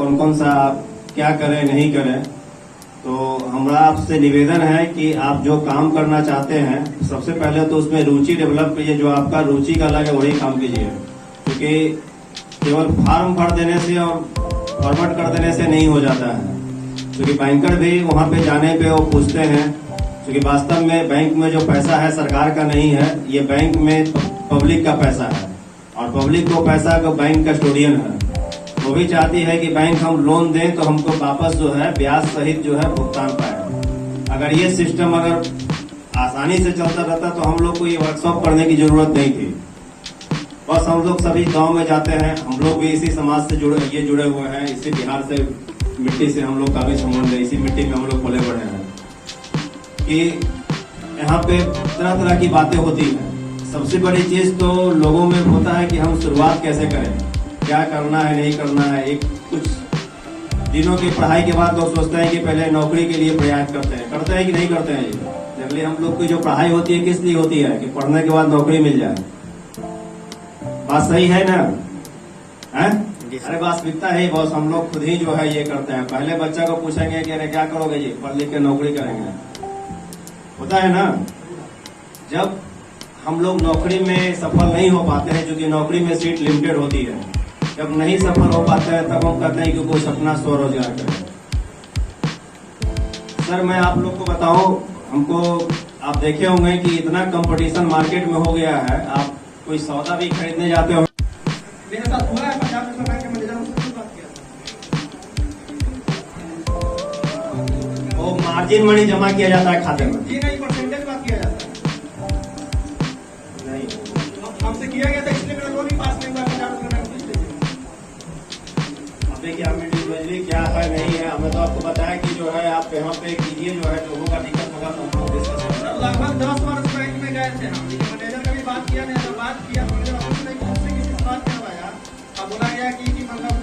कौन कौन सा क्या करें नहीं करें। तो हमारा आपसे निवेदन है कि आप जो काम करना चाहते हैं सबसे पहले तो उसमें रुचि डेवलप कीजिए। जो आपका रुचि का अलग है वही काम कीजिए, क्योंकि केवल फॉर्म भर देने से और फॉरवर्ड कर देने से नहीं हो जाता है। क्योंकि बैंकर भी वहां पे जाने पे वो पूछते हैं, क्योंकि वास्तव में बैंक में जो पैसा है सरकार का नहीं है, ये बैंक में पब्लिक का पैसा है और पब्लिक को पैसा का बैंक कस्टोडियन है। वो भी चाहती है कि बैंक हम लोन दें तो हमको वापस जो है ब्याज सहित जो है भुगतान पाए। अगर ये सिस्टम अगर आसानी से चलता रहता तो हम लोग को ये वर्कशॉप करने की जरूरत नहीं थी। बस हम लोग सभी गांव में जाते हैं, हम लोग भी इसी समाज से जुड़े हुए हैं, इसी बिहार से मिट्टी से हम लोग का भी संबंध है, इसी मिट्टी में हम लोग पले बढ़े हैं कि यहाँ पे तरह तरह की बातें होती हैं। सबसे बड़ी चीज तो लोगों में होता है कि हम शुरुआत कैसे करें, क्या करना है नहीं करना है। एक कुछ दिनों की पढ़ाई के बाद लोग सोचते हैं कि पहले नौकरी के लिए प्रयास करते हैं कि नहीं करते हैं। जनरली हम लोग की जो पढ़ाई होती है किस लिए होती है कि पढ़ने के बाद नौकरी मिल जाए। बात सही है ना? है? अरे वास्तविकता है बॉस, हम लोग खुद ही जो है ये करते हैं। पहले बच्चा को पूछेंगे कि अरे क्या करोगे जी, पढ़ लिख के नौकरी करेंगे, होता है ना। जब हम लोग नौकरी में सफल नहीं हो पाते हैं, क्योंकि नौकरी में सीट लिमिटेड होती है, जब नहीं सफल हो पाते हैं तब हम कहते हैं कि कोई अपना स्वरोजगार करें। सर मैं आप लोग को बताऊं, हमको आप देखे होंगे कि इतना कंपटीशन मार्केट में हो गया है, आप कोई सौदा भी खरीदने जाते हो। मेरे साथ हुआ है, पंजाब नेशनल बैंक के मैनेजर से बात किया, वो मार्जिन मनी जमा किया जाता है खाते में, जी नहीं परसेंटेज बात किया जाता है। नहीं हमसे किया गया था, इसलिए मेरा लोन ही पास नहीं हुआ पंजाब नेशनल बैंक से। अब देखिए हम इंडिविजुअली क्या है नहीं है, हमें तो आपको बताया कि जो है आप यहाँ पे कीजिए, जो है लोगों का दिक्कत होगा तो हम लोग डिस्कस करेंगे। लगभग 10 वर्ष बैंक में गए थे हम, लेकिन मैनेजर का भी बात किया, नहीं बात किया, मैनेजर हमसे किसी से बात करवाया, अब बोला गया कि मतलब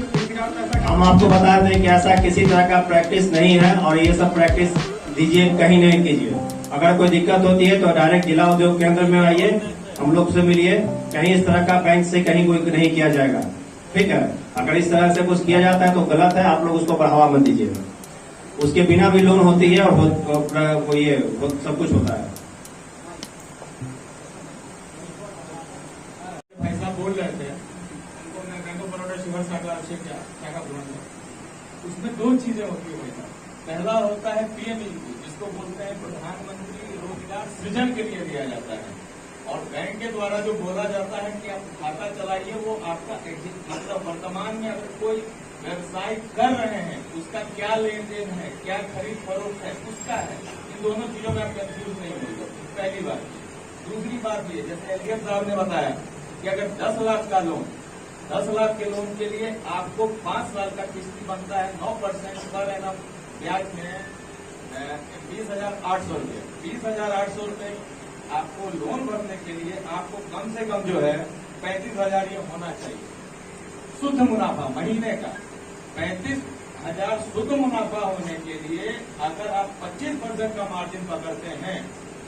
हम आपको बता दें कि ऐसा किसी तरह का प्रैक्टिस नहीं है और ये सब प्रैक्टिस दीजिए, कहीं नहीं कीजिए। अगर कोई दिक्कत होती है तो डायरेक्ट जिला उद्योग केंद्र में आइए, हम लोग से मिलिए। कहीं इस तरह का बैंक से कहीं कोई नहीं किया जाएगा, ठीक है। अगर इस तरह से कुछ किया जाता है तो गलत है, आप लोग उसको बढ़ावा मत दीजिए। उसके बिना भी लोन होती है और ये सब कुछ होता है। भाई साहब बोल रहे थे, बैंक ऑफ बड़ौदा शिवर शाखा उसमें 2 चीजें होती है भाई साहब। पहला होता है पीएमई, जिसको बोलते हैं प्रधानमंत्री रोजगार सृजन के लिए दिया जाता है, और बैंक के द्वारा जो बोला जाता है कि आप खाता चलाइए, वो आपका मतलब वर्तमान में अगर कोई व्यवसाय कर रहे हैं उसका क्या लेन देन है, क्या खरीद फरोख्त है, उसका है। इन दोनों चीजों में आप कंफ्यूज नहीं होंगे, पहली बात। दूसरी बात ये, जैसे एलजीएम साहब ने बताया कि अगर 10 लाख का लोन, 10 लाख के लोन के लिए आपको 5 साल का किस्त बनता है 9% पर एनम ब्याज में 20,800 रुपये। 20,800 रुपये आपको लोन भरने के लिए आपको कम से कम जो है 35,000 ये होना चाहिए शुद्ध मुनाफा महीने का। 35,000 शुद्ध मुनाफा होने के लिए अगर आप 25% का मार्जिन पकड़ते हैं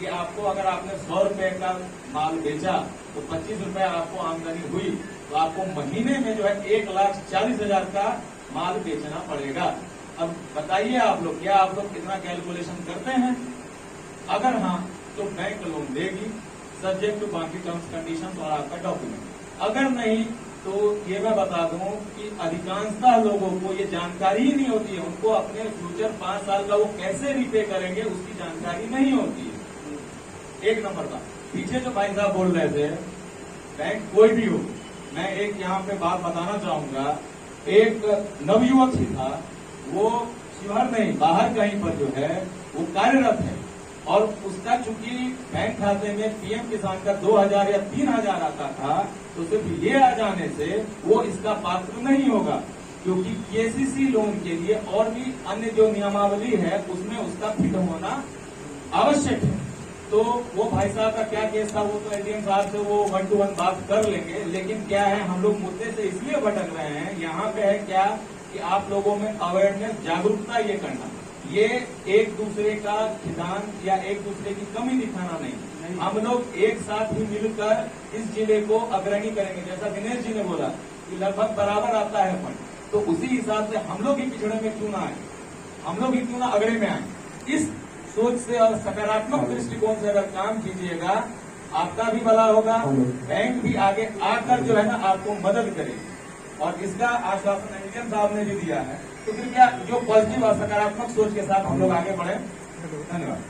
कि आपको अगर आपने 100 रुपए का माल बेचा तो 25 रुपए आपको आमदनी हुई, तो आपको महीने में जो है 1,40,000 का माल बेचना पड़ेगा। अब बताइए आप लोग, क्या आप लोग कितना कैलकुलेशन करते हैं? अगर हाँ तो बैंक लोन देगी, सब्जेक्ट टू बाकी टर्म्स कंडीशन और आपका डॉक्यूमेंट। अगर नहीं तो ये मैं बता दूं कि अधिकांशतः लोगों को ये जानकारी ही नहीं होती है, उनको अपने फ्यूचर 5 साल का वो कैसे रिपे करेंगे उसकी जानकारी नहीं होती है। एक नंबर का पीछे जो भाई साहब बोल रहे थे, बैंक कोई भी हो, मैं एक यहाँ पे बात बताना चाहूंगा। एक नवयुवक ही था, वो शिवहर नहीं बाहर कहीं पर जो है वो कार्यरत है, और उसका चूंकि बैंक खाते में पीएम किसान का 2,000 या 3,000 आता था, तो सिर्फ ये आ जाने से वो इसका पात्र नहीं होगा, क्योंकि केसीसी लोन के लिए और भी अन्य जो नियमावली है उसमें उसका फिट होना आवश्यक है। तो वो भाई साहब का क्या केस था, वो तो एडीएम साहब से वो 1 to 1 बात कर लेंगे। लेकिन क्या है, हम लोग मुद्दे से इसलिए भटक रहे हैं, यहाँ पे है क्या कि आप लोगों में अवेयरनेस, जागरूकता ये करना, ये एक दूसरे का खिदान या एक दूसरे की कमी दिखाना नहीं। हम लोग एक साथ ही मिलकर इस जिले को अग्रणी करेंगे। जैसा दिनेश जी ने बोला कि लगभग बराबर आता है फंड, तो उसी हिसाब से हम लोग ही पिछड़े में क्यों ना आए, हम लोग ही क्यों ना अगड़े में आए। इस सोच से और सकारात्मक दृष्टिकोण से अगर काम कीजिएगा, आपका भी भला होगा, बैंक भी आगे आकर जो है ना आपको मदद करेगी। और इसका आश्वासन एमडीएम साहब ने भी दिया है। तो कृपया जो पॉजिटिव और सकारात्मक सोच के साथ हम लोग आगे बढ़े। धन्यवाद।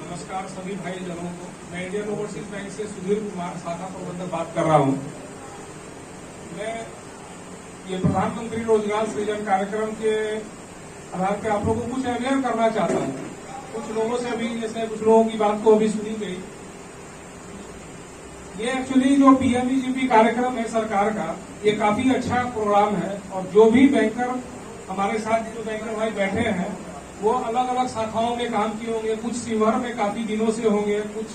नमस्कार सभी भाई जनों को। मैं इंडियन ओवरसीज बैंक से सुधीर कुमार शाखा प्रबंधक बात कर रहा हूं। मैं ये प्रधानमंत्री रोजगार सृजन कार्यक्रम के आधार पे आप लोगों को कुछ अवेयर करना चाहता हूं। कुछ लोगों से अभी, जैसे कुछ लोगों की बात को अभी सुनी गई, ये एक्चुअली जो पीएमईजीपी कार्यक्रम है सरकार का, ये काफी अच्छा प्रोग्राम है। और जो भी बैंकर हमारे साथ जो बैंकर भाई बैठे हैं वो अलग अलग शाखाओं में काम किए होंगे, कुछ शिवहर में काफी दिनों से होंगे, कुछ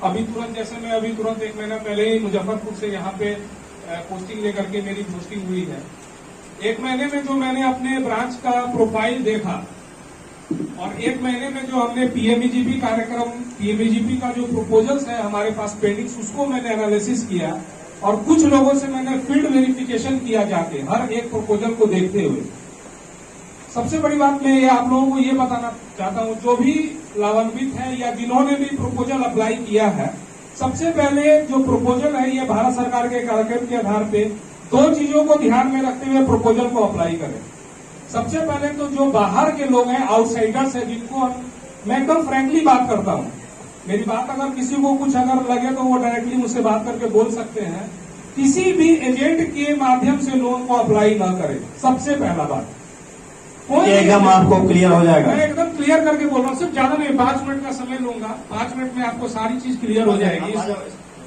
अभी तुरंत, जैसे मैं अभी तुरंत 1 महीना पहले ही मुजफ्फरपुर से यहाँ पे पोस्टिंग लेकर के मेरी पोस्टिंग हुई है। 1 महीने में जो मैंने अपने ब्रांच का प्रोफाइल देखा और 1 महीने में जो हमने पीएमईजीपी कार्यक्रम, पीएमईजीपी का जो प्रपोजल्स है हमारे पास पेंडिंग्स, उसको मैंने एनालिसिस किया और कुछ लोगों से मैंने फील्ड वेरिफिकेशन किया जाके हर एक प्रपोजल को देखते हुए। सबसे बड़ी बात मैं ये आप लोगों को ये बताना चाहता हूँ, जो भी लाभान्वित है या जिन्होंने भी प्रपोजल अप्लाई किया है, सबसे पहले जो प्रपोजल है ये भारत सरकार के कार्यक्रम के आधार पे 2 चीजों को ध्यान में रखते हुए प्रपोजल को अप्लाई करें। सबसे पहले तो जो बाहर के लोग हैं, आउटसाइडर्स हैं, जिनको मैं एकदम फ्रैंकली बात करता हूँ, मेरी बात अगर किसी को कुछ अगर लगे तो वो डायरेक्टली मुझसे बात करके बोल सकते हैं। किसी भी एजेंट के माध्यम से लोन को अप्लाई न करें, सबसे पहला बात। एकदम आपको क्लियर हो जाएगा। मैं एकदम क्लियर करके बोल रहा हूँ, सिर्फ ज्यादा नहीं, 5 मिनट का समय लूंगा। 5 मिनट में आपको सारी चीज क्लियर हो जाएगी।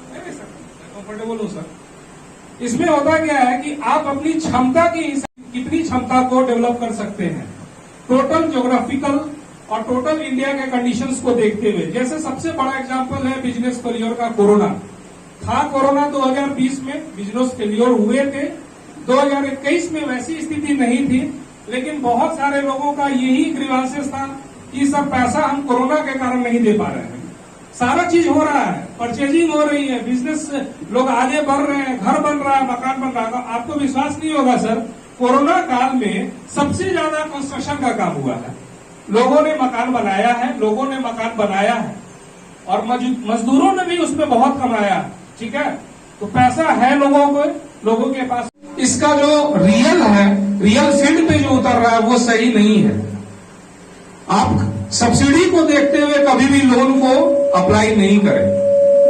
कंफर्टेबल हो सर। इसमें होता क्या है कि आप अपनी क्षमता की कितनी क्षमता को डेवलप कर सकते हैं, टोटल ज्योग्राफिकल और टोटल इंडिया के कंडीशंस को देखते हुए। जैसे सबसे बड़ा एग्जांपल है बिजनेस फेल्योर का। कोरोना था, कोरोना 2020 में बिजनेस फेल्योर हुए थे। 2021 में वैसी स्थिति नहीं थी, लेकिन बहुत सारे लोगों का यही ग्रीवांसेस था कि सर पैसा हम कोरोना के कारण नहीं दे पा रहे हैं। सारा चीज हो रहा है, परचेजिंग हो रही है, बिजनेस लोग आगे बढ़ रहे हैं, घर बन रहा है, मकान बन रहा है। आपको विश्वास नहीं होगा सर, कोरोना काल में सबसे ज्यादा कंस्ट्रक्शन का काम हुआ है। लोगों ने मकान बनाया है, लोगों ने मकान बनाया है और मजदूरों ने भी उसमें बहुत कमाया। ठीक है, तो पैसा है लोगों के पास। इसका जो रियल है, रियल फील्ड पे जो उतर रहा है वो सही नहीं है। आप सब्सिडी को देखते हुए कभी भी लोन को अप्लाई नहीं करें।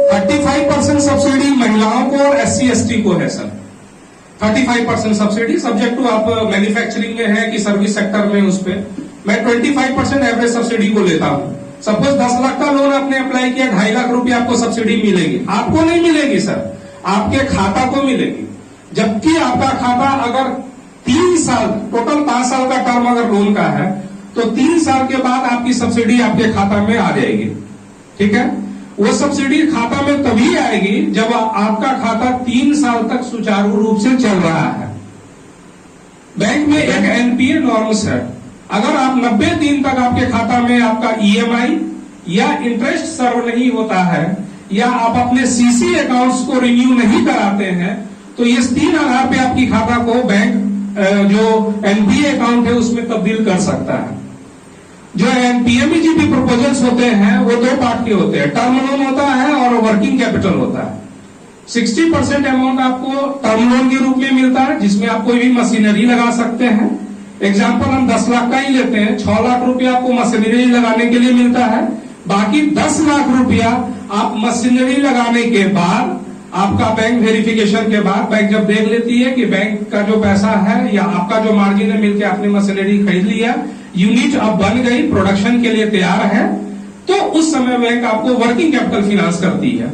35% सब्सिडी महिलाओं को और SC/ST को है सर। 35% सब्सिडी सब्जेक्ट टू आप मैन्युफैक्चरिंग में है कि सर्विस सेक्टर में, उस पर मैं 25% एवरेज सब्सिडी को लेता हूं। सपोज 10 लाख का लोन आपने अप्लाई किया, 2.5 लाख रुपए आपको सब्सिडी मिलेगी। आपको नहीं मिलेगी सर, आपके खाता को मिलेगी। जबकि आपका खाता अगर 3 साल, टोटल 5 साल का टर्म अगर लोन का है, तो 3 साल के बाद आपकी सब्सिडी आपके खाता में आ जाएगी। ठीक है, वो सब्सिडी खाता में तभी आएगी जब आपका खाता 3 साल तक सुचारू रूप से चल रहा है। बैंक में एक एनपीए नॉर्म्स है। अगर आप 90 दिन तक आपके खाता में आपका EMI या इंटरेस्ट सर्व नहीं होता है, या आप अपने CC अकाउंट्स को रिन्यू नहीं कराते हैं, तो ये 3 आधार पे आपकी खाता को बैंक जो एनपीए अकाउंट है उसमें तब्दील कर सकता है। जो पीएमईजीपी प्रपोजल्स होते हैं वो 2 पार्ट के होते हैं, टर्म लोन होता है और वर्किंग कैपिटल होता है। 60% अमाउंट आपको टर्म लोन के रूप में मिलता है, जिसमें आप कोई भी मशीनरी लगा सकते हैं। एग्जाम्पल हम 10 लाख का ही लेते हैं, 6 लाख रुपया आपको मशीनरी लगाने के लिए मिलता है। बाकी 10 लाख रुपया आप मशीनरी लगाने के बाद, आपका बैंक वेरिफिकेशन के बाद बैंक जब देख लेती है कि बैंक का जो पैसा है या आपका जो मार्जिन है मिलकर आपने मशीनरी खरीद लिया, यूनिट अब बन गई, प्रोडक्शन के लिए तैयार है, तो उस समय बैंक आपको वर्किंग कैपिटल फिनांस करती है।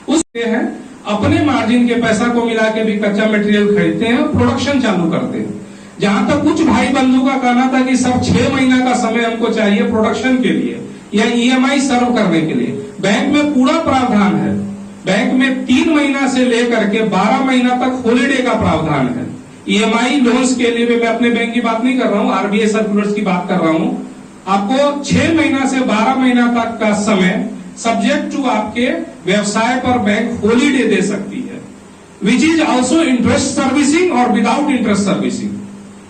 उससे है अपने मार्जिन के पैसा को मिला के भी कच्चा मटेरियल खरीदते हैं और प्रोडक्शन चालू करते हैं। जहां तक कुछ भाई बंधु का कहना था कि सब 6 महीना का समय हमको चाहिए प्रोडक्शन के लिए या EMI सर्व करने के लिए, बैंक में पूरा प्रावधान है। बैंक में 3 महीना से लेकर के 12 महीना तक हॉलीडे का प्रावधान है। EMI लोन्स के लिए मैं अपने बैंक की बात नहीं कर रहा हूं, RBI सर्कुलर्स की बात कर रहा हूं। आपको 6 महीना से 12 महीना तक का समय सब्जेक्ट टू आपके व्यवसाय पर बैंक हॉलीडे दे सकती है। Which is also interest servicing और विदाउट इंटरेस्ट सर्विसिंग।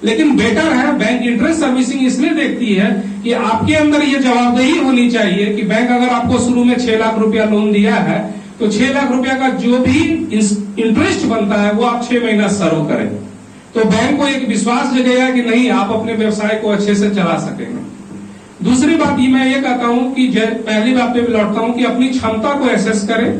लेकिन बेटर है बैंक इंटरेस्ट सर्विसिंग इसलिए देखती है कि आपके अंदर ये जवाबदेही होनी चाहिए कि बैंक अगर आपको शुरू में 6 लाख रुपया लोन दिया है तो 6 लाख रुपया का जो भी इंटरेस्ट बनता है वो आप 6 महीना सर्व करें, तो बैंक को एक विश्वास जगेगा कि नहीं आप अपने व्यवसाय को अच्छे से चला सकेंगे। दूसरी बात मैं ये कहता हूं कि पहली बात पे भी लौटता हूं कि अपनी क्षमता को एसेस करें।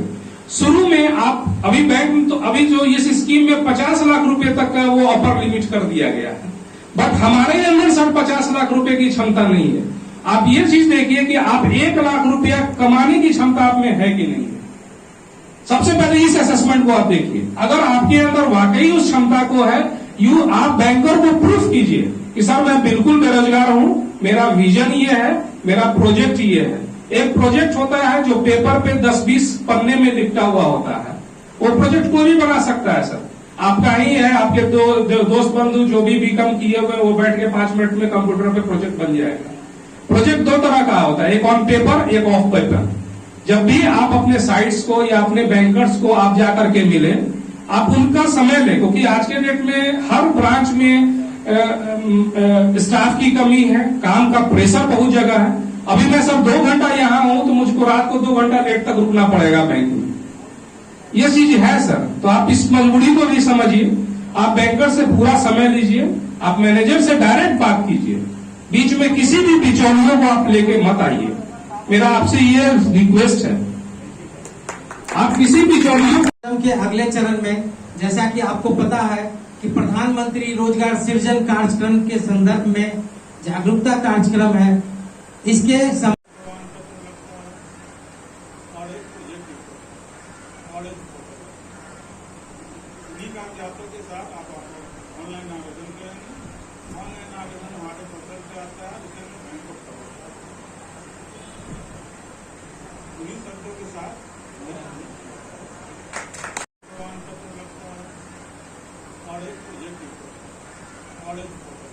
शुरू में आप अभी बैंक तो अभी जो इस स्कीम में 50 लाख रुपए तक का वो अपर लिमिट कर दिया गया है, बट हमारे अंदर सर 50 लाख रुपए की क्षमता नहीं है। आप ये चीज देखिए कि आप 1 लाख रुपया कमाने की क्षमता आप में है कि नहीं है। सबसे पहले इस असेसमेंट को आप देखिए, अगर आपके अंदर वाकई उस क्षमता को है, आप बैंकर को प्रूफ कीजिए कि सर मैं बिल्कुल बेरोजगार हूं, मेरा विजन ये है, मेरा प्रोजेक्ट ये है। एक प्रोजेक्ट होता है जो पेपर पे 10-20 पन्ने में लिखा हुआ होता है, वो प्रोजेक्ट कोई भी बना सकता है सर, आपका ही है, आपके दोस्त बंधु जो भी बीकॉम किए हुए वो बैठ के 5 मिनट में कंप्यूटर पे प्रोजेक्ट बन जाएगा। प्रोजेक्ट 2 तरह का होता है, एक ऑन पेपर, एक ऑफ पेपर। जब भी आप अपने साइट्स को या अपने बैंकर्स को आप जाकर के मिले, आप उनका समय लें, क्योंकि आज के डेट में हर ब्रांच में स्टाफ की कमी है, काम का प्रेशर बहुत जगह है। अभी मैं सर 2 घंटा यहां हूं तो मुझको रात को 2 घंटा लेट तक रुकना पड़ेगा बैंक में, ये चीज है सर। तो आप इस मजबूरी को भी समझिए, आप बैंकर से पूरा समय लीजिए, आप मैनेजर से डायरेक्ट बात कीजिए, बीच में किसी भी बिचौलियों को आप लेके मत आइए। मेरा आपसे ये रिक्वेस्ट है, आप किसी बिचौलियों के अगले चरण में, जैसा कि आपको पता है कि प्रधानमंत्री रोजगार सृजन कार्यक्रम के संदर्भ में जागरूकता कार्यक्रम है, इसके कागजातों के साथ आप ऑनलाइन आवेदन करेंगे। ऑनलाइन आवेदन हमारे पोर्टल पे आता है, उसे हम बैंक को करवाते हैं। उन्हीं शर्तों के साथ प्रमाण पत्र लगता है और एक प्रोजेक्ट और एक फोटो।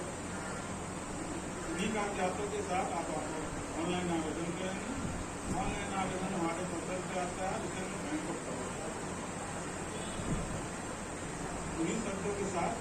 उन्हीं कागजातों के साथ आप ऑनलाइन आवेदन करेंगे। ऑनलाइन आवेदन हमारे पोर्टल पे आता है, उसे हम बैंक को करवाते हैं। उन्हीं शर्तों के साथ